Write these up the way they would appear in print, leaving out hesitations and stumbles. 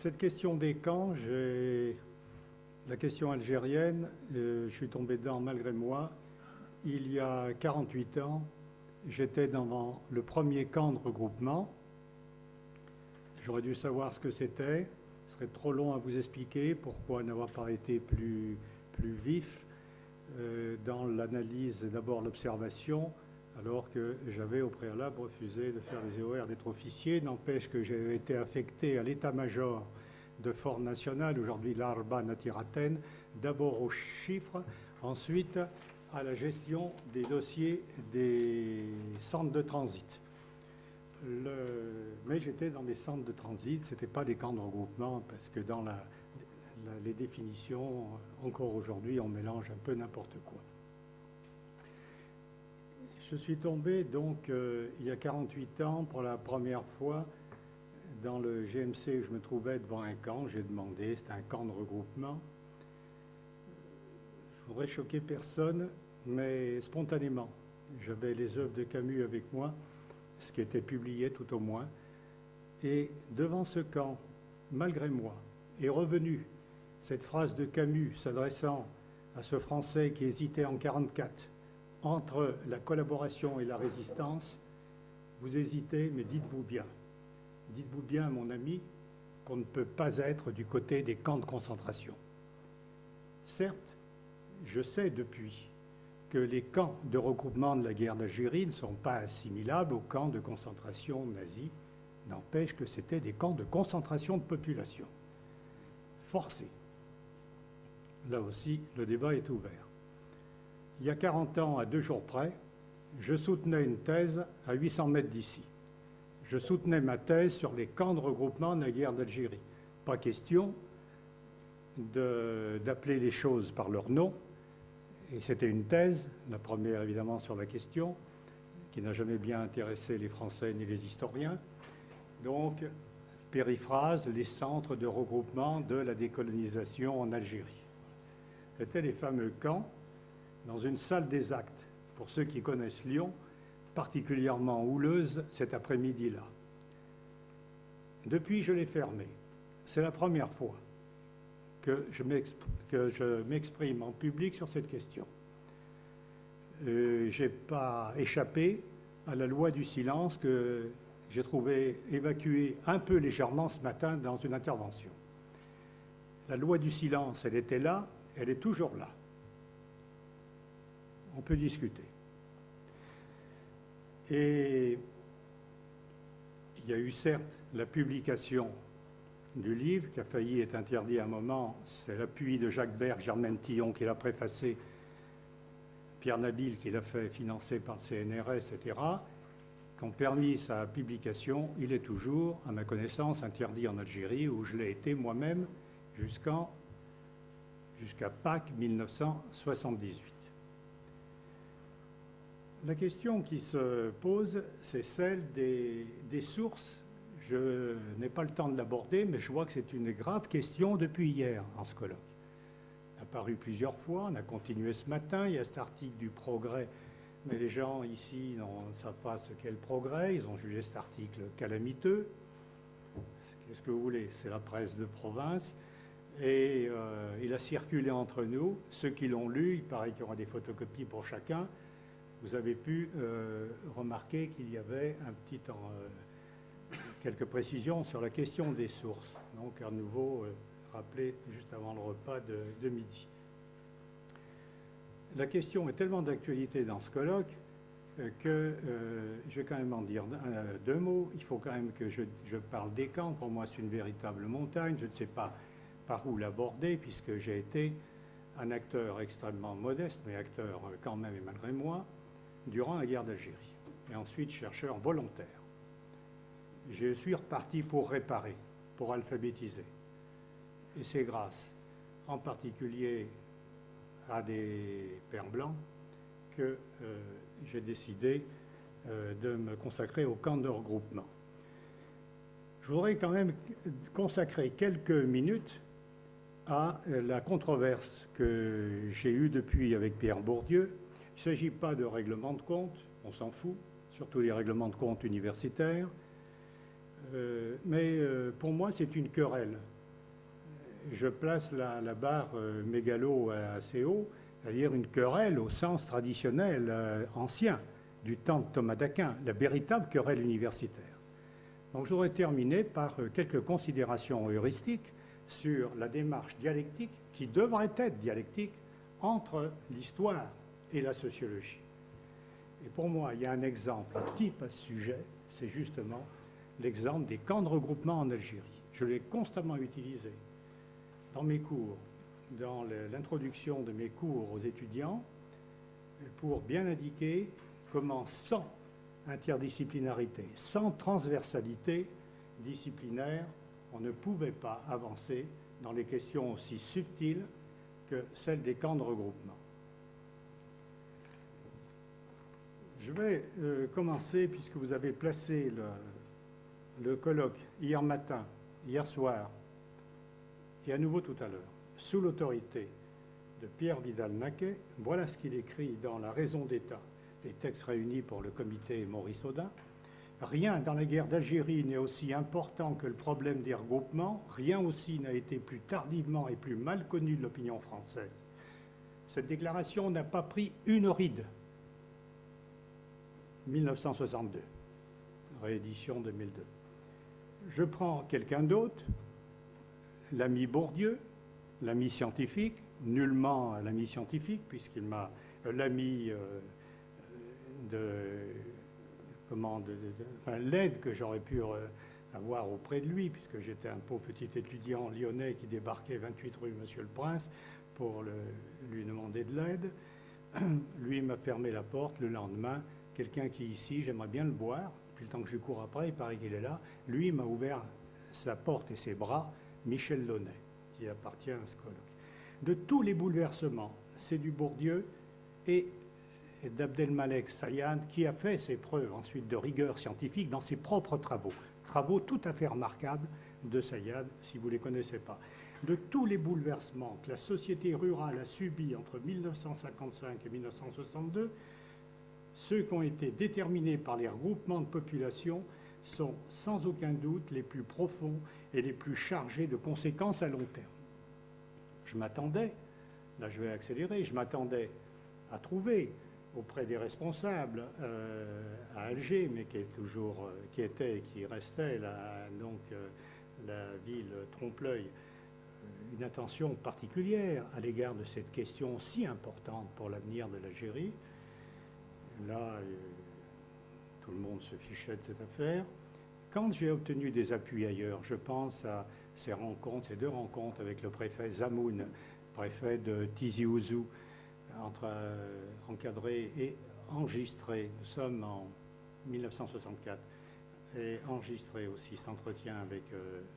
cette question des camps, la question algérienne, je suis tombé dedans malgré moi. Il y a 48 ans, j'étais dans le premier camp de regroupement. J'aurais dû savoir ce que c'était. Ce serait trop long à vous expliquer pourquoi n'avoir pas été plus vif dans l'analyse et d'abord l'observation, alors que j'avais au préalable refusé de faire les horaires d'être officier. N'empêche que j'ai été affecté à l'état-major de Force Nationale, aujourd'hui l'Arba Natiraten, d'abord aux chiffres, ensuite à la gestion des dossiers des centres de transit. Mais j'étais dans les centres de transit, ce n'était pas des camps de regroupement, parce que dans les définitions, encore aujourd'hui, on mélange un peu n'importe quoi. Je suis tombé donc il y a 48 ans pour la première fois dans le GMC où je me trouvais devant un camp. J'ai demandé, c'était un camp de regroupement. Je voudrais choquer personne, mais spontanément. J'avais les œuvres de Camus avec moi, ce qui était publié tout au moins. Et devant ce camp, malgré moi, est revenue cette phrase de Camus s'adressant à ce Français qui hésitait en 1944 entre la collaboration et la résistance. Vous hésitez, mais dites-vous bien, mon ami, qu'on ne peut pas être du côté des camps de concentration. Certes, je sais depuis que les camps de regroupement de la guerre d'Algérie ne sont pas assimilables aux camps de concentration nazis. N'empêche que c'était des camps de concentration de population, forcés. Là aussi, le débat est ouvert. Il y a 40 ans, à 2 jours près, je soutenais une thèse à 800 mètres d'ici. Je soutenais ma thèse sur les camps de regroupement de la guerre d'Algérie. Pas question d'appeler les choses par leur nom. Et c'était une thèse, la première évidemment sur la question, qui n'a jamais bien intéressé les Français ni les historiens. Donc, périphrase, les centres de regroupement de la décolonisation en Algérie. C'étaient les fameux camps dans une salle des actes, pour ceux qui connaissent Lyon, particulièrement houleuse cet après-midi-là. Depuis, je l'ai fermé. C'est la première fois que je m'exprime en public sur cette question. Je n'ai pas échappé à la loi du silence que j'ai trouvé évacuée un peu légèrement ce matin dans une intervention. La loi du silence, elle était là, elle est toujours là. On peut discuter. Et il y a eu certes la publication du livre qui a failli être interdit à un moment. C'est l'appui de Jacques Berg, Germaine Tillon qui l'a préfacé, Pierre Nabil qui l'a fait financer par le CNRS, etc., qui ont permis sa publication. Il est toujours, à ma connaissance, interdit en Algérie, où je l'ai été moi-même jusqu'à Pâques 1978. La question qui se pose, c'est celle des sources. Je n'ai pas le temps de l'aborder, mais je vois que c'est une grave question depuis hier en ce colloque. Il a apparu plusieurs fois, on a continué ce matin, il y a cet article du Progrès, mais les gens ici ne savent pas ce qu'est le Progrès, ils ont jugé cet article calamiteux. Qu'est-ce que vous voulez? C'est la presse de province. Et il a circulé entre nous. Ceux qui l'ont lu, il paraît qu'il y aura des photocopies pour chacun. Vous avez pu remarquer qu'il y avait quelques précisions sur la question des sources. Donc, à nouveau, rappelé juste avant le repas de midi. La question est tellement d'actualité dans ce colloque que je vais quand même en dire 2 mots. Il faut quand même que je parle des camps. Pour moi, c'est une véritable montagne. Je ne sais pas par où l'aborder, puisque j'ai été un acteur extrêmement modeste, mais acteur quand même et malgré moi, durant la guerre d'Algérie, et ensuite chercheur volontaire. Je suis reparti pour réparer, pour alphabétiser. Et c'est grâce, en particulier à des pères blancs, que j'ai décidé de me consacrer au camp de regroupement. Je voudrais quand même consacrer quelques minutes à la controverse que j'ai eue depuis avec Pierre Bourdieu. Il ne s'agit pas de règlement de compte, on s'en fout, surtout les règlements de compte universitaires, mais pour moi c'est une querelle je place la barre mégalo assez haut, c'est-à-dire une querelle au sens traditionnel ancien du temps de Thomas d'Aquin, la véritable querelle universitaire. Donc j'aurais terminé par quelques considérations heuristiques sur la démarche dialectique, qui devrait être dialectique, entre l'histoire et la sociologie. Et pour moi, il y a un exemple type à ce sujet, c'est justement l'exemple des camps de regroupement en Algérie. Je l'ai constamment utilisé dans mes cours, dans l'introduction de mes cours aux étudiants, pour bien indiquer comment, sans interdisciplinarité, sans transversalité disciplinaire, on ne pouvait pas avancer dans les questions aussi subtiles que celles des camps de regroupement. Je vais commencer, puisque vous avez placé le colloque hier matin, hier soir, et à nouveau tout à l'heure, sous l'autorité de Pierre Vidal-Naquet. Voilà ce qu'il écrit dans La raison d'État, des textes réunis pour le comité Maurice Audin. Rien dans la guerre d'Algérie n'est aussi important que le problème des regroupements. Rien aussi n'a été plus tardivement et plus mal connu de l'opinion française. Cette déclaration n'a pas pris une ride. 1962, réédition 2002. Je prends quelqu'un d'autre, l'ami Bourdieu, l'ami scientifique, nullement l'ami scientifique, puisqu'il m'a l'ami l'aide que j'aurais pu avoir auprès de lui, puisque j'étais un pauvre petit étudiant lyonnais qui débarquait 28 rue Monsieur le Prince pour lui demander de l'aide. Lui m'a fermé la porte. Le lendemain, quelqu'un qui est ici, j'aimerais bien le voir, puis le temps que je cours après, il paraît qu'il est là, lui m'a ouvert sa porte et ses bras, Michel Launay, qui appartient à ce colloque. De tous les bouleversements, c'est du Bourdieu et d'Abdelmalek Sayad qui a fait ses preuves ensuite de rigueur scientifique dans ses propres travaux. Travaux tout à fait remarquables de Sayad, si vous ne les connaissez pas. De tous les bouleversements que la société rurale a subis entre 1955 et 1962, ceux qui ont été déterminés par les regroupements de population sont sans aucun doute les plus profonds et les plus chargés de conséquences à long terme. Je m'attendais, là je vais accélérer, je m'attendais à trouver auprès des responsables à Alger, mais qui était et qui restait la ville trompe-l'œil, une attention particulière à l'égard de cette question si importante pour l'avenir de l'Algérie. Là, tout le monde se fichait de cette affaire. Quand j'ai obtenu des appuis ailleurs, je pense à ces deux rencontres avec le préfet Zamoun, préfet de Tizi Ouzou, encadré et enregistré. Nous sommes en 1964 et enregistré aussi cet entretien avec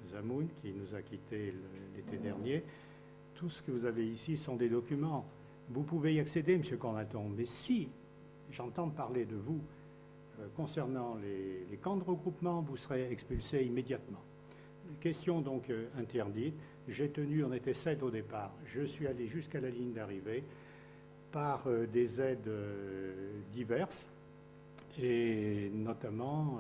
Zamoun, qui nous a quittés l'été dernier. Tout ce que vous avez ici sont des documents. Vous pouvez y accéder, M. Cornaton, mais si j'entends parler de vous concernant les camps de regroupement, vous serez expulsé immédiatement. Question donc interdite. J'ai tenu, on était 7 au départ. Je suis allé jusqu'à la ligne d'arrivée par des aides diverses et notamment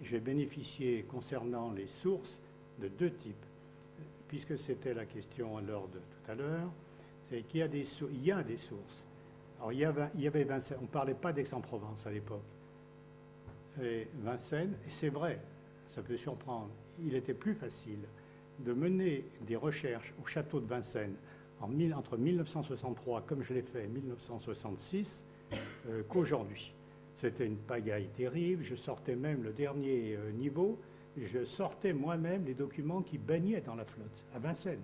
j'ai bénéficié concernant les sources de 2 types, puisque c'était la question à l'ordre tout à l'heure, c'est qu'il y a des sources. Alors il y avait Vincennes, on ne parlait pas d'Aix-en-Provence à l'époque, et Vincennes, et c'est vrai, ça peut surprendre, il était plus facile de mener des recherches au château de Vincennes entre 1963, comme je l'ai fait, et 1966, qu'aujourd'hui. C'était une pagaille terrible. Je sortais même le dernier niveau. Je sortais moi-même les documents qui baignaient dans la flotte, à Vincennes.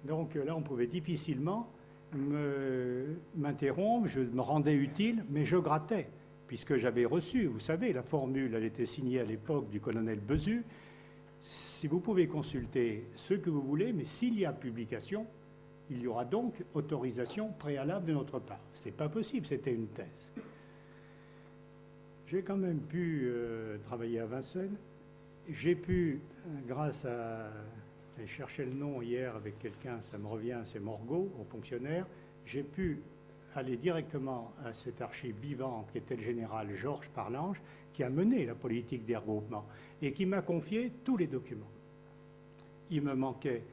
Donc là, on pouvait difficilement m'interrompre. Je me rendais utile, mais je grattais, puisque j'avais reçu, vous savez, la formule, elle était signée à l'époque du colonel Bezu. Si vous pouvez consulter ce que vous voulez, mais s'il y a publication, il y aura donc autorisation préalable de notre part. Ce n'était pas possible, c'était une thèse. J'ai quand même pu travailler à Vincennes. J'ai pu, grâce à... J'ai cherché le nom hier avec quelqu'un, ça me revient, c'est Morgot, au fonctionnaire. J'ai pu aller directement à cette archive vivante qui était le général Georges Parlange, qui a mené la politique des regroupements et qui m'a confié tous les documents. Il me manquait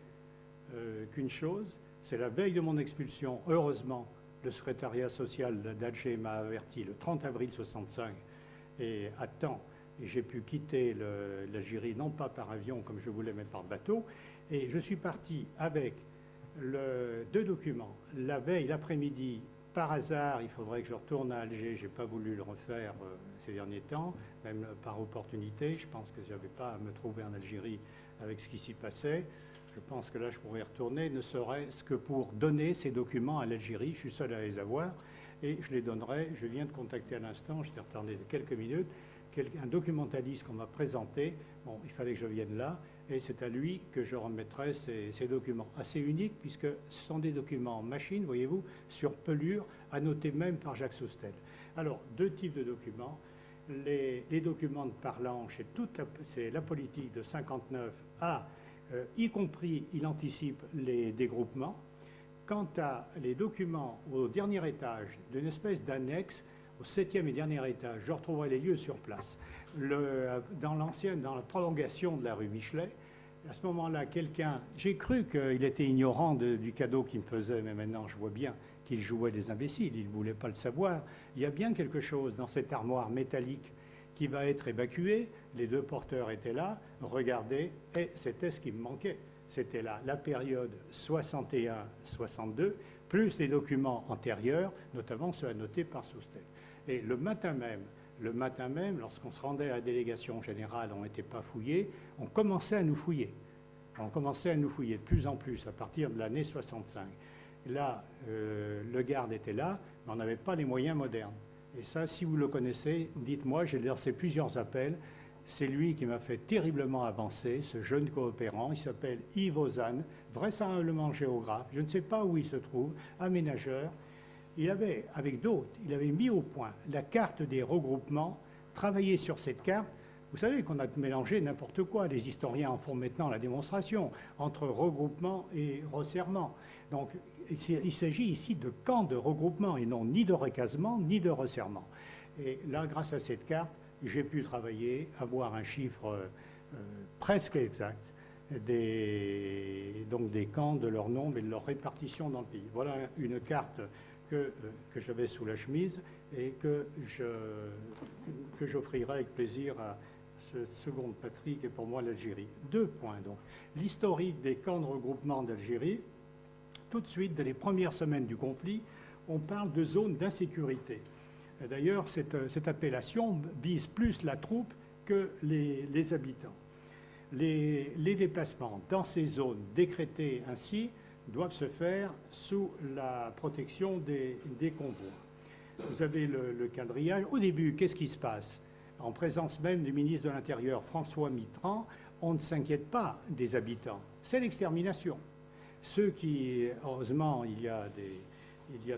qu'une chose, c'est la veille de mon expulsion, heureusement, le secrétariat social d'Alger m'a averti le 30 avril 1965 et à temps. Et j'ai pu quitter l'Algérie, non pas par avion comme je voulais, mais par bateau. Et je suis parti avec deux documents. La veille, l'après-midi, par hasard, il faudrait que je retourne à Alger. Je n'ai pas voulu le refaire ces derniers temps, même par opportunité. Je pense que je n'avais pas à me trouver en Algérie avec ce qui s'y passait. Je pense que là, je pourrais retourner, ne serait-ce que pour donner ces documents à l'Algérie. Je suis seul à les avoir et je les donnerai. Je viens de contacter à l'instant, je t'ai retardé de quelques minutes, un documentaliste qu'on m'a présenté. Bon, il fallait que je vienne là et c'est à lui que je remettrai ces documents. Assez uniques puisque ce sont des documents machine, voyez-vous, sur pelure, annotés même par Jacques Soustel. Alors, deux types de documents. Les documents de Parlange, c'est la politique de 59 à... y compris, il anticipe les dégroupements. Quant à les documents au dernier étage d'une espèce d'annexe, au 7e et dernier étage, je retrouverai les lieux sur place. Dans la prolongation de la rue Michelet, à ce moment-là, j'ai cru qu'il était ignorant du cadeau qu'il me faisait, mais maintenant je vois bien qu'il jouait des imbéciles, il ne voulait pas le savoir. Il y a bien quelque chose dans cette armoire métallique qui va être évacuée. Les deux porteurs étaient là, regardez, et c'était ce qui me manquait. C'était là la période 61-62, plus les documents antérieurs, notamment ceux annotés par Soustel. Et le matin même, lorsqu'on se rendait à la délégation générale, on n'était pas fouillé, on commençait à nous fouiller. On commençait à nous fouiller de plus en plus à partir de l'année 65. Là, le garde était là, mais on n'avait pas les moyens modernes. Et ça, si vous le connaissez, dites-moi, j'ai lancé plusieurs appels. C'est lui qui m'a fait terriblement avancer, ce jeune coopérant. Il s'appelle Yves Ozanne, vraisemblablement géographe. Je ne sais pas où il se trouve, aménageur. Il avait, avec d'autres, il avait mis au point la carte des regroupements, travaillé sur cette carte. Vous savez qu'on a mélangé n'importe quoi. Les historiens en font maintenant la démonstration entre regroupement et resserrement. Donc, il s'agit ici de camps de regroupement et non ni de recasement ni de resserrement. Et là, grâce à cette carte, j'ai pu travailler, avoir un chiffre presque exact donc des camps, de leur nombre et de leur répartition dans le pays. Voilà une carte que j'avais sous la chemise et que j'offrirai avec plaisir à cette seconde patrie qui est pour moi l'Algérie. Deux points donc. L'historique des camps de regroupement d'Algérie. Tout de suite, dès les premières semaines du conflit, on parle de zones d'insécurité. D'ailleurs, cette appellation vise plus la troupe que les habitants. Les déplacements dans ces zones décrétées ainsi doivent se faire sous la protection des convois. Vous avez le quadrillage. Au début, qu'est-ce qui se passe? En présence même du ministre de l'Intérieur, François Mitterrand, on ne s'inquiète pas des habitants. C'est l'extermination. Ceux qui, heureusement, il y a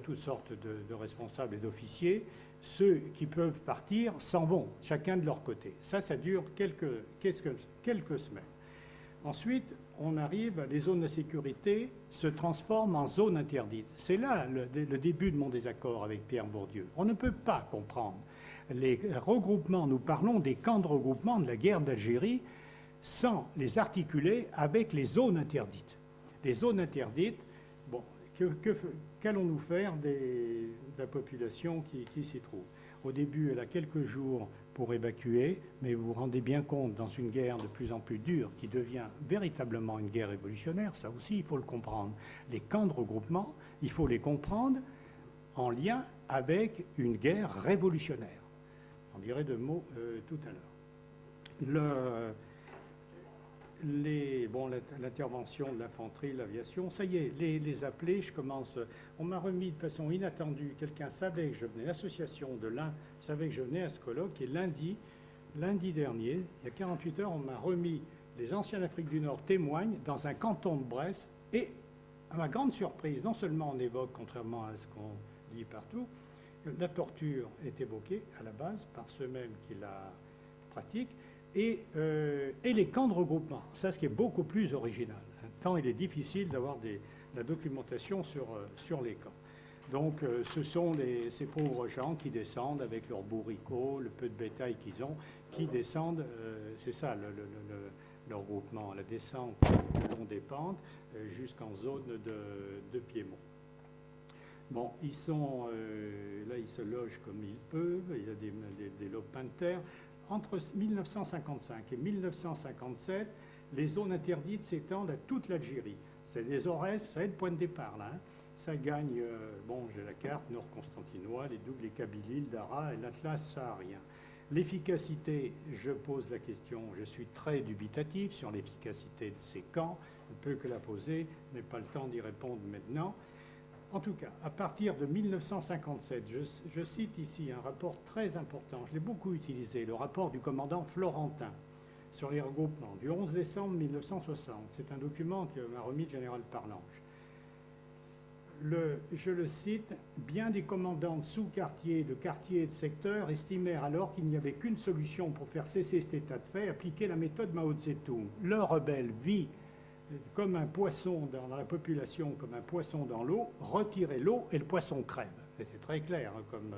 toutes sortes de responsables et d'officiers, ceux qui peuvent partir s'en vont, chacun de leur côté. Ça dure quelques semaines. Ensuite, on arrive, les zones de sécurité se transforment en zones interdites. C'est là le début de mon désaccord avec Pierre Bourdieu. On ne peut pas comprendre les regroupements, nous parlons des camps de regroupement de la guerre d'Algérie, sans les articuler avec les zones interdites. Les zones interdites, bon, qu'allons-nous faire de la population qui s'y trouve? Au début, elle a quelques jours pour évacuer, mais vous vous rendez bien compte, dans une guerre de plus en plus dure, qui devient véritablement une guerre révolutionnaire, ça aussi, il faut le comprendre. Les camps de regroupement, il faut les comprendre en lien avec une guerre révolutionnaire. On dirait deux mots tout à l'heure. L'intervention de l'infanterie, l'aviation, ça y est, les appelés, je commence. On m'a remis de façon inattendue, quelqu'un savait que je venais, l'association de l'Ain savait que je venais à ce colloque, et lundi dernier, il y a 48 heures, on m'a remis, les anciens d'Afrique du Nord témoignent dans un canton de Brest, et à ma grande surprise, non seulement on évoque, contrairement à ce qu'on dit partout, la torture est évoquée à la base par ceux-mêmes qui la pratiquent, et les camps de regroupement. Ça, ce qui est beaucoup plus original. Tant il est difficile d'avoir la documentation sur les camps. Donc, ce sont ces pauvres gens qui descendent avec leurs bourricots, le peu de bétail qu'ils ont, qui descendent, c'est ça, le regroupement, la descente le long des pentes jusqu'en zone de Piémont. Bon, ils sont là, ils se logent comme ils peuvent, il y a des lopins de terre. Entre 1955 et 1957, les zones interdites s'étendent à toute l'Algérie. C'est des Aurès, vous savez le point de départ là. Hein. Ça gagne, bon, j'ai la carte, nord-constantinois, les Doubs, les Kabylie, le Dara et l'Atlas saharien. L'efficacité, je pose la question, je suis très dubitatif sur l'efficacité de ces camps, je ne peux que la poser, je n'ai pas le temps d'y répondre maintenant. En tout cas, à partir de 1957, je cite ici un rapport très important, je l'ai beaucoup utilisé, le rapport du commandant Florentin sur les regroupements du 11 décembre 1960. C'est un document que m'a remis le général Parlange. Je le cite, bien des commandants de sous-quartiers, de quartiers et de secteurs estimèrent alors qu'il n'y avait qu'une solution pour faire cesser cet état de fait, appliquer la méthode Mao Tse-tung. Le rebelle vit comme un poisson dans la population, comme un poisson dans l'eau, retirer l'eau et le poisson crève. C'est très clair hein, comme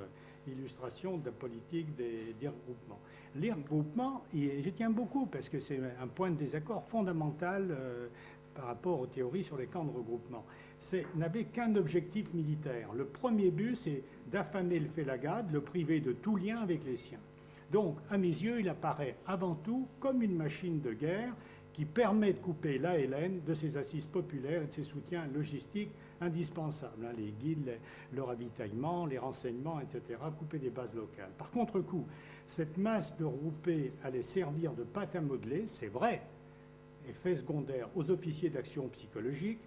illustration de la politique des regroupements. Les regroupements, j'y tiens beaucoup parce que c'est un point de désaccord fondamental par rapport aux théories sur les camps de regroupement. N'avait qu'un objectif militaire. Le premier but, c'est d'affamer le Félagade, le priver de tout lien avec les siens. Donc, à mes yeux, il apparaît avant tout comme une machine de guerre qui permet de couper l'ALN de ses assises populaires et de ses soutiens logistiques indispensables. Hein, les guides, le ravitaillement, les renseignements, etc., couper des bases locales. Par contre-coup, cette masse de regroupés allait servir de pâte à modeler, c'est vrai, effet secondaire aux officiers d'action psychologique.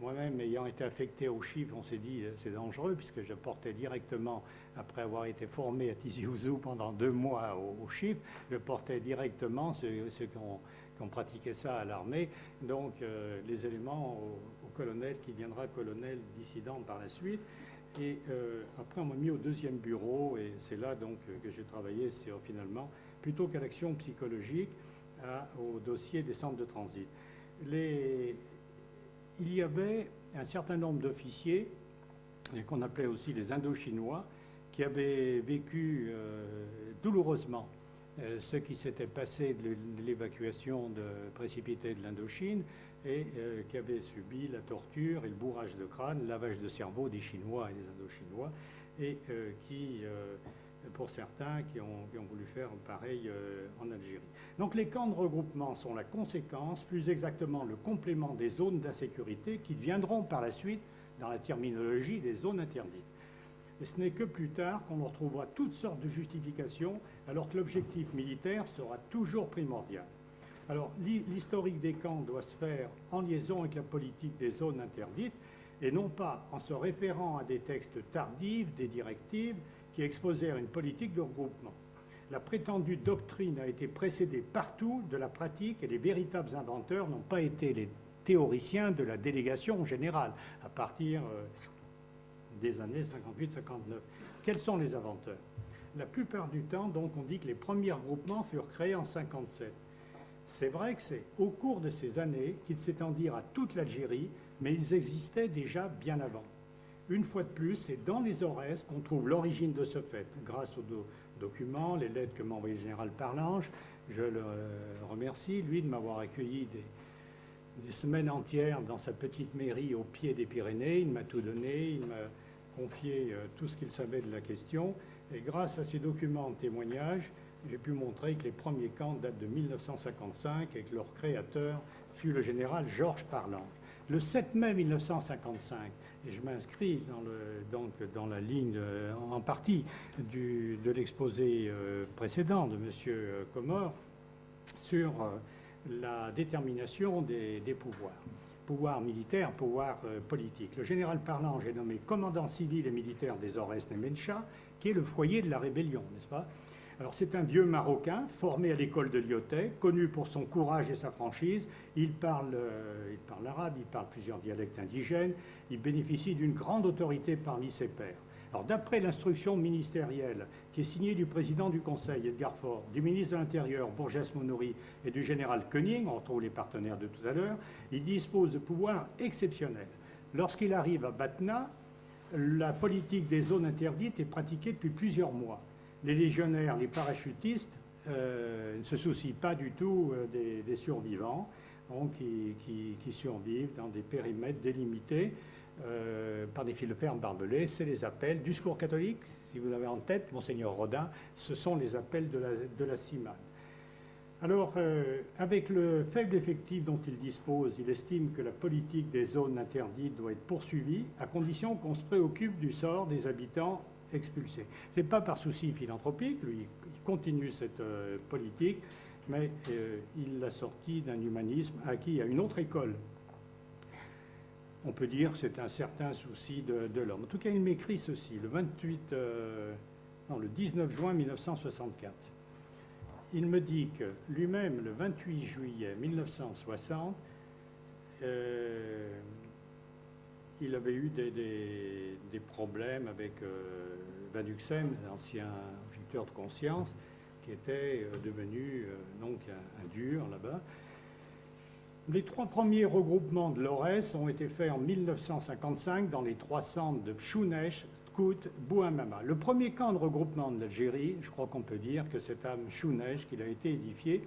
Moi-même, ayant été affecté aux chiffres, on s'est dit c'est dangereux puisque je portais directement, après avoir été formé à Tizi Ouzou pendant 2 mois aux chiffres, je portais directement ceux qui ont pratiqué ça à l'armée, donc les éléments au colonel qui deviendra colonel dissident par la suite. Et après, on m'a mis au 2e bureau et c'est là donc que j'ai travaillé sur finalement, plutôt qu'à l'action psychologique, au dossier des centres de transit. Il y avait un certain nombre d'officiers, qu'on appelait aussi les Indochinois, qui avaient vécu douloureusement ce qui s'était passé de l'évacuation précipitée de l'Indochine et qui avaient subi la torture et le bourrage de crâne, le lavage de cerveau des Chinois et des Indochinois, et qui, pour certains, qui ont voulu faire pareil en Algérie. Donc les camps de regroupement sont la conséquence, plus exactement le complément des zones d'insécurité qui deviendront par la suite, dans la terminologie, des zones interdites. Et ce n'est que plus tard qu'on leur trouvera toutes sortes de justifications, alors que l'objectif militaire sera toujours primordial. Alors l'historique des camps doit se faire en liaison avec la politique des zones interdites, et non pas en se référant à des textes tardifs, des directives, qui exposèrent une politique de regroupement. La prétendue doctrine a été précédée partout de la pratique et les véritables inventeurs n'ont pas été les théoriciens de la délégation générale à partir des années 58-59. Quels sont les inventeurs? La plupart du temps, donc, on dit que les premiers regroupements furent créés en 57. C'est vrai que c'est au cours de ces années qu'ils s'étendirent à toute l'Algérie, mais ils existaient déjà bien avant. Une fois de plus, c'est dans les Aurès qu'on trouve l'origine de ce fait, grâce aux documents, les lettres que m'a envoyé le général Parlange. Je le remercie, lui, de m'avoir accueilli des semaines entières dans sa petite mairie au pied des Pyrénées. Il m'a tout donné, il m'a confié tout ce qu'il savait de la question. Et grâce à ces documents de témoignage, j'ai pu montrer que les premiers camps datent de 1955 et que leur créateur fut le général Georges Parlange. Le 7 mai 1955, et je m'inscris dans la ligne en partie de l'exposé précédent de M. Comor sur la détermination des pouvoirs militaires, pouvoirs politiques. Le général Parlange est nommé commandant civil et militaire des Aurès Nemencha, qui est le foyer de la rébellion, n'est-ce pas? Alors c'est un vieux Marocain, formé à l'école de Lyotet, connu pour son courage et sa franchise. Il parle arabe, il parle plusieurs dialectes indigènes, il bénéficie d'une grande autorité parmi ses pairs. Alors d'après l'instruction ministérielle qui est signée du président du Conseil, Edgar Faure, du ministre de l'Intérieur, Bourges Monory, et du général Koenig, on retrouve les partenaires de tout à l'heure, il dispose de pouvoirs exceptionnels. Lorsqu'il arrive à Batna, la politique des zones interdites est pratiquée depuis plusieurs mois. Les légionnaires, les parachutistes ne se soucie pas du tout des survivants, donc, qui survivent dans des périmètres délimités par des fils de fer barbelés. C'est les appels du Secours catholique. Si vous avez en tête, Monseigneur Rodin, ce sont les appels de la CIMAD. Alors, avec le faible effectif dont il dispose, il estime que la politique des zones interdites doit être poursuivie, à condition qu'on se préoccupe du sort des habitants expulsés. Ce n'est pas par souci philanthropique, lui, il continue cette politique, mais il l'a sorti d'un humanisme acquis à une autre école. On peut dire que c'est un certain souci de l'homme. En tout cas, il m'écrit ceci, le 19 juin 1964. Il me dit que lui-même, le 28 juillet 1960, il avait eu des problèmes avec Van Uxem, l'ancien objecteur de conscience, qui était devenu donc un dur là-bas. Les 3 premiers regroupements de l'ORES ont été faits en 1955 dans les 3 centres de Pchounesh, Tkout, Bouhamama. Le premier camp de regroupement de l'Algérie, je crois qu'on peut dire que c'est à Pchounesh qu'il a été édifié,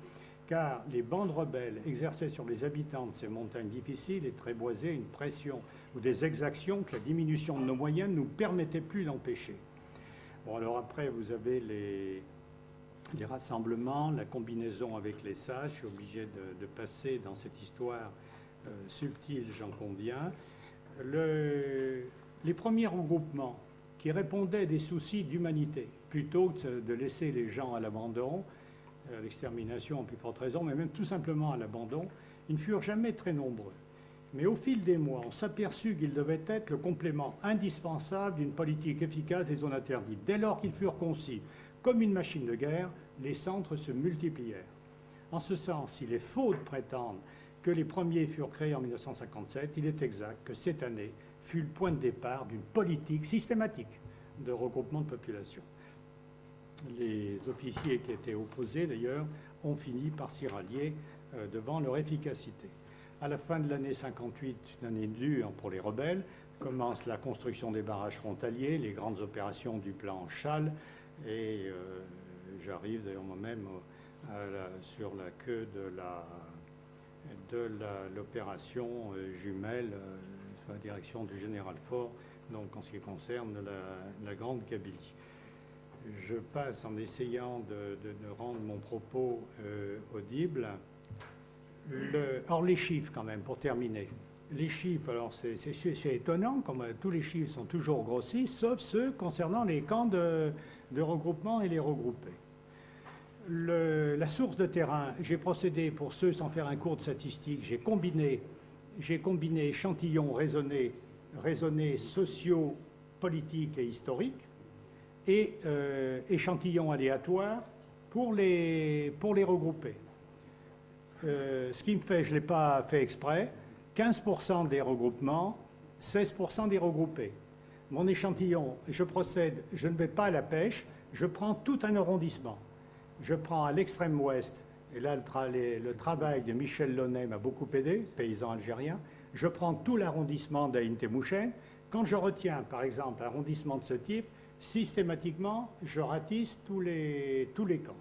car les bandes rebelles exerçaient sur les habitants de ces montagnes difficiles et très boisées une pression ou des exactions que la diminution de nos moyens ne nous permettait plus d'empêcher. Bon, alors après, vous avez les rassemblements, la combinaison avec les sages. Je suis obligé de passer dans cette histoire subtile, j'en conviens. Les premiers regroupements qui répondaient à des soucis d'humanité, plutôt que de laisser les gens à l'abandon, à l'extermination en plus forte raison, mais même tout simplement à l'abandon, ils ne furent jamais très nombreux. Mais au fil des mois, on s'aperçut qu'ils devaient être le complément indispensable d'une politique efficace des zones interdites. Dès lors qu'ils furent conçus comme une machine de guerre, les centres se multiplièrent. En ce sens, il est faux de prétendre que les premiers furent créés en 1957. Il est exact que cette année fut le point de départ d'une politique systématique de regroupement de population. Les officiers qui étaient opposés, d'ailleurs, ont fini par s'y rallier devant leur efficacité. À la fin de l'année 58, une année dure pour les rebelles, commence la construction des barrages frontaliers, les grandes opérations du plan Chal, et j'arrive d'ailleurs moi-même sur la queue de l'opération jumelle sous la direction du général Faure, donc en ce qui concerne la Grande Kabylie. Je passe en essayant de rendre mon propos audible. Or, les chiffres, quand même, pour terminer. Les chiffres, alors c'est étonnant, comme tous les chiffres sont toujours grossis, sauf ceux concernant les camps de regroupement et les regroupés. La source de terrain, j'ai procédé, pour ceux sans faire un cours de statistique, j'ai combiné échantillons raisonnés sociaux, politiques et historiques, et échantillons aléatoires pour les regrouper. Ce qui me fait, je ne l'ai pas fait exprès, 15% des regroupements, 16% des regroupés. Mon échantillon, je procède, je ne vais pas à la pêche, je prends tout un arrondissement. Je prends à l'extrême ouest, et là le travail de Michel Launay m'a beaucoup aidé, paysan algérien. Je prends tout l'arrondissement d'Aïn Temouchen. Quand je retiens, par exemple, un arrondissement de ce type, systématiquement, je ratisse tous les camps.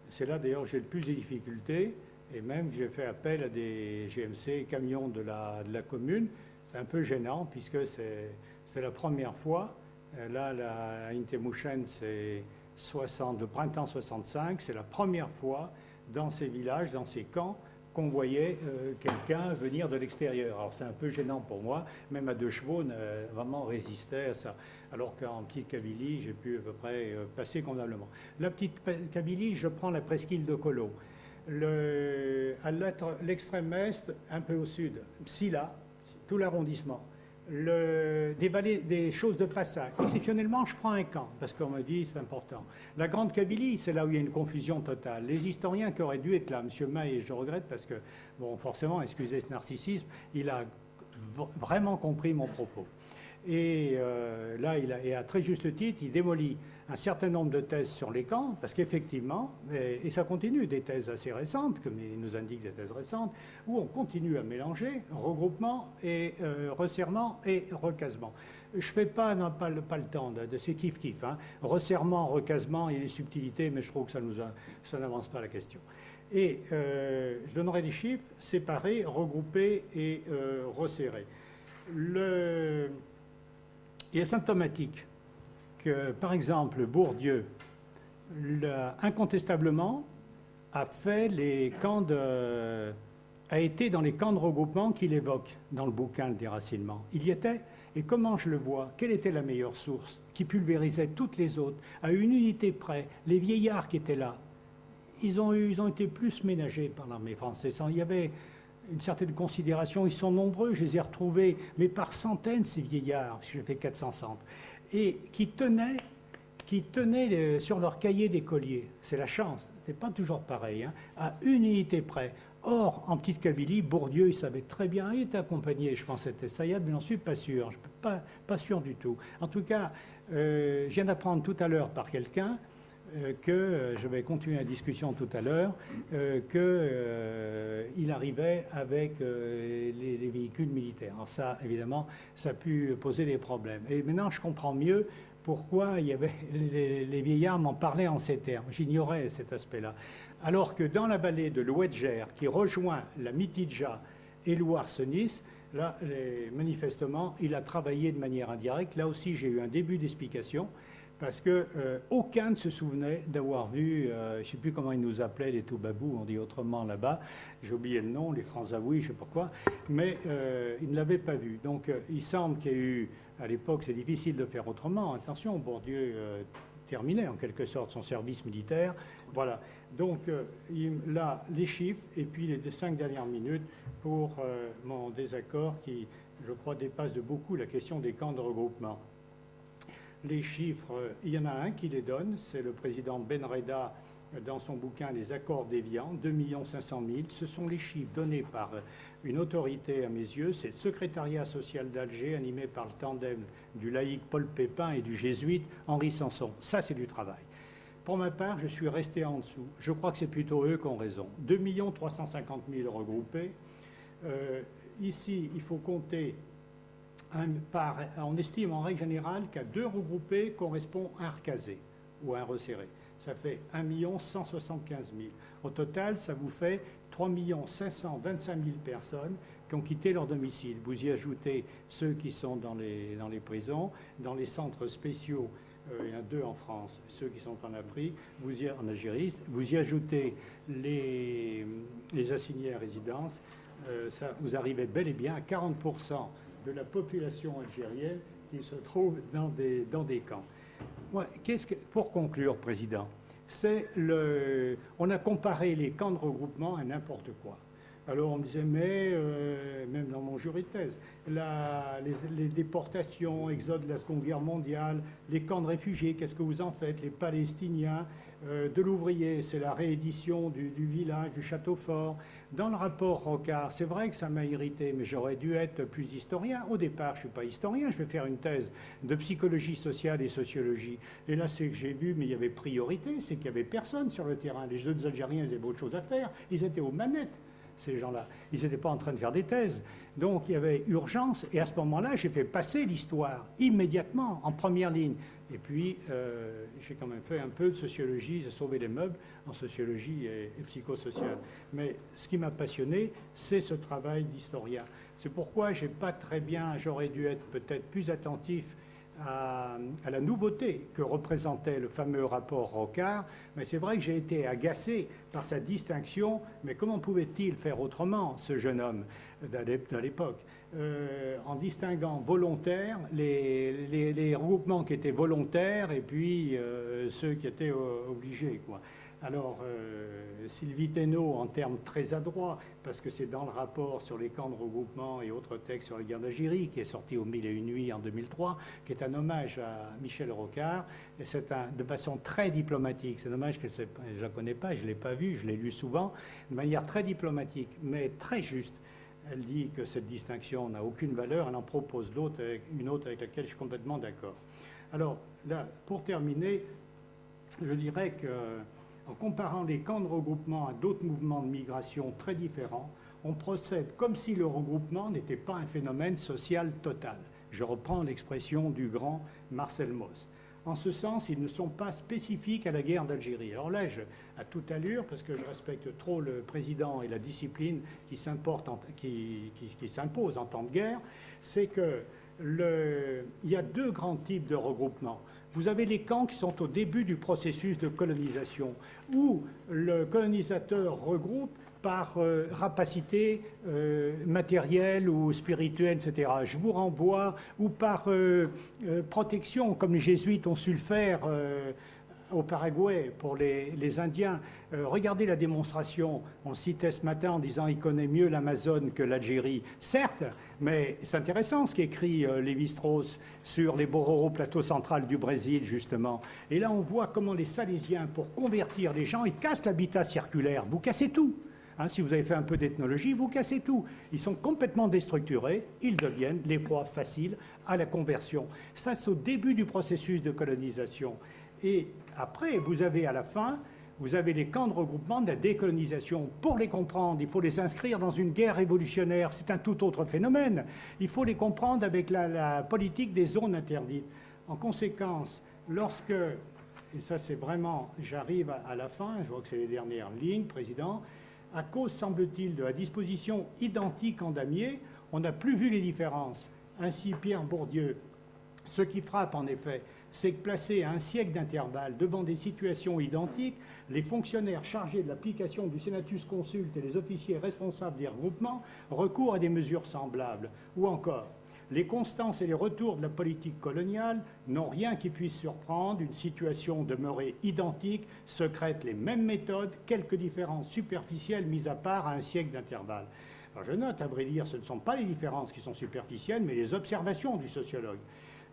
C'est là d'ailleurs que j'ai le plus de difficultés, et même j'ai fait appel à des GMC camions de la commune. C'est un peu gênant puisque c'est la première fois. Là, la Aïn Temouchen, c'est de printemps 65. C'est la première fois dans ces villages, dans ces camps, qu'on voyait quelqu'un venir de l'extérieur. Alors c'est un peu gênant pour moi, même à 2 chevaux, vraiment résistait à ça. Alors qu'en petite Kabylie, j'ai pu à peu près passer convenablement. La petite Kabylie, je prends la presqu'île de Kolo. À l'extrême est, un peu au sud, Silla, tout l'arrondissement. Des choses de passage. Exceptionnellement, je prends un camp, parce qu'on me dit c'est important. La Grande Kabylie, c'est là où il y a une confusion totale. Les historiens qui auraient dû être là, M. May, et je regrette parce que, bon, forcément, excusez ce narcissisme, il a vraiment compris mon propos. Et là, et à très juste titre, il démolit un certain nombre de thèses sur les camps, parce qu'effectivement, et ça continue, des thèses assez récentes, comme il nous indique des thèses récentes, où on continue à mélanger regroupement et resserrement et recasement. Je ne fais pas le temps de ces kiff-kiff. Hein. Resserrement, recasement, il y a des subtilités, mais je trouve que ça n'avance pas la question. Et je donnerai des chiffres séparés, regroupés et resserrés. Il est symptomatique que, par exemple, Bourdieu, incontestablement, a été dans les camps de regroupement qu'il évoque dans le bouquin Le Déracinement. Il y était, et comment je le vois? Quelle était la meilleure source qui pulvérisait toutes les autres, à une unité près? Les vieillards qui étaient là, ils ont été plus ménagés par l'armée française. Il y avait une certaine considération, ils sont nombreux, je les ai retrouvés, mais par centaines, ces vieillards, parce que j'ai fait 400 centres, et qui tenaient sur leur cahier d'écolier. C'est la chance, c'est pas toujours pareil, hein, à une unité près. Or, en Petite Kabylie, Bourdieu, il savait très bien, il était accompagné, je pense que c'était Sayad, mais j'en suis pas sûr, je ne suis pas sûr du tout. En tout cas, je viens d'apprendre tout à l'heure par quelqu'un que, je vais continuer la discussion tout à l'heure, qu'il arrivait avec les véhicules militaires. Alors ça, évidemment, ça a pu poser des problèmes. Et maintenant, je comprends mieux pourquoi il y avait les vieillards m'en parlaient en ces termes. J'ignorais cet aspect-là. Alors que dans la vallée de l'Ouedger, qui rejoint la Mitidja et l'Ouarsenis, là, manifestement, il a travaillé de manière indirecte. Là aussi, j'ai eu un début d'explication, parce qu'aucun ne se souvenait d'avoir vu, je ne sais plus comment ils nous appelaient, les Toubabous, on dit autrement là-bas, j'ai oublié le nom, les Franzaouis, je ne sais pas quoi, mais ils ne l'avaient pas vu. Donc il semble qu'il y ait eu, à l'époque, c'est difficile de faire autrement. Attention, Bourdieu terminait en quelque sorte son service militaire. Voilà. Donc là, les chiffres, et puis les 5 dernières minutes pour mon désaccord qui, je crois, dépasse de beaucoup la question des camps de regroupement. Les chiffres, il y en a un qui les donne, c'est le président Ben Reda dans son bouquin Les accords d'Évian, 2 500 000. Ce sont les chiffres donnés par une autorité à mes yeux, c'est le secrétariat social d'Alger, animé par le tandem du laïc Paul Pépin et du jésuite Henri Sanson. Ça, c'est du travail. Pour ma part, je suis resté en dessous. Je crois que c'est plutôt eux qui ont raison. 2 350 000 regroupés. Ici, il faut compter... on estime en règle générale qu'à 2 regroupés correspond un recasé ou un resserré. Ça fait 1 175 000. Au total, ça vous fait 3 525 000 personnes qui ont quitté leur domicile. Vous y ajoutez ceux qui sont dans les prisons, dans les centres spéciaux, il y en a 2 en France, ceux qui sont en Afrique, en Algérie, vous y ajoutez les assignés à résidence, vous arrivez bel et bien à 40% de la population algérienne qui se trouve dans des camps. Ouais, pour conclure, Président, on a comparé les camps de regroupement à n'importe quoi. Alors on me disait, mais même dans mon jury de thèse, les déportations, exode de la Seconde Guerre mondiale, les camps de réfugiés, qu'est-ce que vous en faites? Les Palestiniens, de l'ouvrier, c'est la réédition du village, du château fort. Dans le rapport Rocard, c'est vrai que ça m'a irrité, mais j'aurais dû être plus historien. Au départ, je ne suis pas historien, je vais faire une thèse de psychologie sociale et sociologie. Et là, c'est que j'ai vu, mais il y avait priorité, c'est qu'il n'y avait personne sur le terrain. Les jeunes Algériens, ils avaient autre chose à faire, ils étaient aux manettes. Ces gens-là, ils n'étaient pas en train de faire des thèses. Donc il y avait urgence, et à ce moment-là, j'ai fait passer l'histoire immédiatement, en première ligne. Et puis, j'ai quand même fait un peu de sociologie, j'ai sauvé les meubles en sociologie et psychosociale. Mais ce qui m'a passionné, c'est ce travail d'historien. C'est pourquoi j'aurais dû être peut-être plus attentif à la nouveauté que représentait le fameux rapport Rocard, mais c'est vrai que j'ai été agacé par sa distinction, mais comment pouvait-il faire autrement, ce jeune homme de l'époque, en distinguant volontaires, les regroupements qui étaient volontaires et puis ceux qui étaient obligés, quoi. Alors, Sylvie Thénault, en termes très adroits, parce que c'est dans le rapport sur les camps de regroupement et autres textes sur la guerre d'Algérie, qui est sorti au 1001 nuits en 2003, qui est un hommage à Michel Rocard, et c'est de façon très diplomatique. C'est dommage que je ne la connais pas, je ne l'ai pas vu, je l'ai lu souvent, de manière très diplomatique, mais très juste. Elle dit que cette distinction n'a aucune valeur, elle en propose d'autres, une autre avec laquelle je suis complètement d'accord. Alors, là, pour terminer, je dirais qu'en comparant les camps de regroupement à d'autres mouvements de migration très différents, on procède comme si le regroupement n'était pas un phénomène social total. Je reprends l'expression du grand Marcel Mauss. En ce sens, ils ne sont pas spécifiques à la guerre d'Algérie. Alors là, à toute allure, parce que je respecte trop le président et la discipline qui s'impose en temps de guerre, c'est qu'il y a deux grands types de regroupements. Vous avez les camps qui sont au début du processus de colonisation, où le colonisateur regroupe par rapacité matérielle ou spirituelle, etc. Je vous renvoie, ou par protection, comme les jésuites ont su le faire au Paraguay pour les Indiens. Regardez la démonstration, on citait ce matin en disant il connaît mieux l'Amazone que l'Algérie. Certes, mais c'est intéressant ce qu'écrit Lévi-Strauss sur les Bororo, plateau central du Brésil, justement. Et là, on voit comment les Salésiens, pour convertir les gens, ils cassent l'habitat circulaire. Vous cassez tout. Hein, si vous avez fait un peu d'ethnologie, vous cassez tout. Ils sont complètement déstructurés, ils deviennent les proies faciles à la conversion. Ça, c'est au début du processus de colonisation. Et après, vous avez à la fin, vous avez les camps de regroupement de la décolonisation. Pour les comprendre, il faut les inscrire dans une guerre révolutionnaire. C'est un tout autre phénomène. Il faut les comprendre avec la politique des zones interdites. En conséquence, lorsque, et ça c'est vraiment, j'arrive à la fin, je vois que c'est les dernières lignes, Président, à cause, semble-t-il, de la disposition identique en damier, on n'a plus vu les différences. Ainsi, Pierre Bourdieu, ce qui frappe en effet, c'est que placé à un siècle d'intervalle devant des situations identiques, les fonctionnaires chargés de l'application du senatus consulte et les officiers responsables des regroupements recourent à des mesures semblables. Ou encore, les constances et les retours de la politique coloniale n'ont rien qui puisse surprendre, une situation demeurée identique, secrète les mêmes méthodes, quelques différences superficielles mises à part à un siècle d'intervalle. Alors je note, à vrai dire, ce ne sont pas les différences qui sont superficielles, mais les observations du sociologue.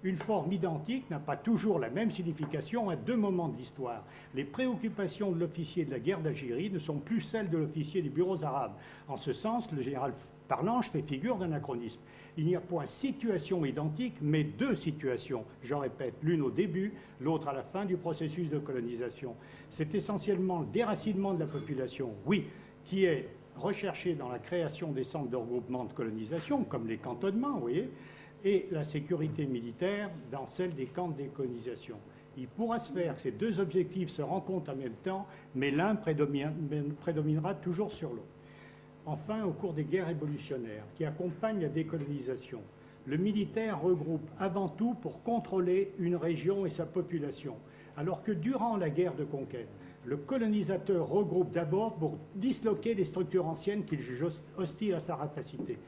Une forme identique n'a pas toujours la même signification à deux moments de l'histoire. Les préoccupations de l'officier de la guerre d'Algérie ne sont plus celles de l'officier des bureaux arabes. En ce sens, le général Parlange fait figure d'anachronisme. Il n'y a point situation identique, mais deux situations. Je répète, l'une au début, l'autre à la fin du processus de colonisation. C'est essentiellement le déracinement de la population, oui, qui est recherché dans la création des centres de regroupement de colonisation, comme les cantonnements, vous voyez, et la sécurité militaire dans celle des camps de décolonisation. Il pourra se faire que ces deux objectifs se rencontrent en même temps, mais l'un prédominera toujours sur l'autre. Enfin, au cours des guerres révolutionnaires qui accompagnent la décolonisation, le militaire regroupe avant tout pour contrôler une région et sa population, alors que durant la guerre de conquête, le colonisateur regroupe d'abord pour disloquer les structures anciennes qu'il juge hostiles à sa rapacité.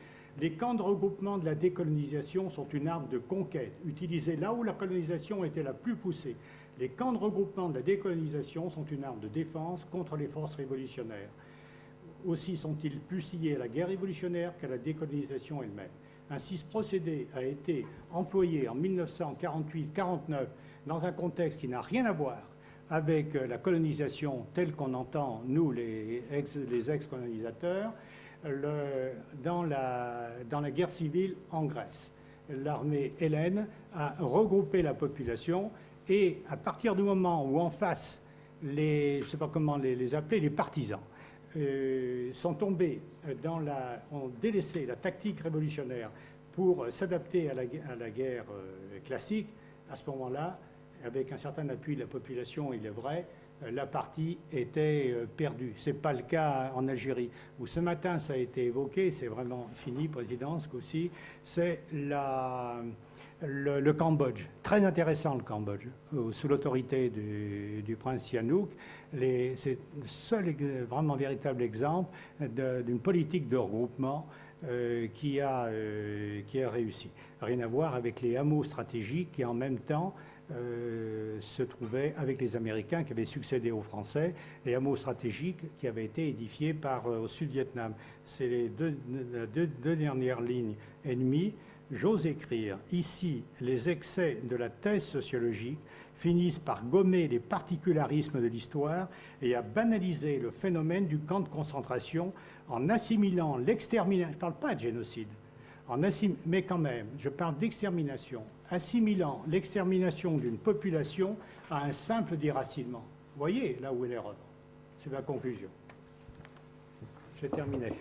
Les camps de regroupement de la décolonisation sont une arme de conquête, utilisée là où la colonisation était la plus poussée. Les camps de regroupement de la décolonisation sont une arme de défense contre les forces révolutionnaires. Aussi sont-ils plus liés à la guerre révolutionnaire qu'à la décolonisation elle-même. Ainsi, ce procédé a été employé en 1948-49 dans un contexte qui n'a rien à voir avec la colonisation telle qu'on entend, nous, les ex-colonisateurs, dans la guerre civile en Grèce. L'armée hellène a regroupé la population et à partir du moment où en face, je ne sais pas comment les appeler, les partisans, sont tombés ont délaissé la tactique révolutionnaire pour s'adapter à la guerre classique, à ce moment-là, avec un certain appui de la population, il est vrai, la partie était perdue. Ce n'est pas le cas en Algérie, où ce matin ça a été évoqué, c'est vraiment fini, Président, ce coup-ci, c'est le Cambodge. Très intéressant le Cambodge, sous l'autorité du prince Sihanouk. C'est le seul vraiment véritable exemple d'une politique de regroupement qui a réussi. Rien à voir avec les hameaux stratégiques qui en même temps se trouvaient avec les Américains qui avaient succédé aux Français, les hameaux stratégiques qui avaient été édifiés au Sud-Vietnam. C'est les deux dernières lignes ennemies. J'ose écrire ici les excès de la thèse sociologique finissent par gommer les particularismes de l'histoire et à banaliser le phénomène du camp de concentration en assimilant l'extermination, je ne parle pas de génocide, mais quand même, je parle d'extermination, assimilant l'extermination d'une population à un simple déracinement. Vous voyez là où est l'erreur. C'est ma conclusion. J'ai terminé.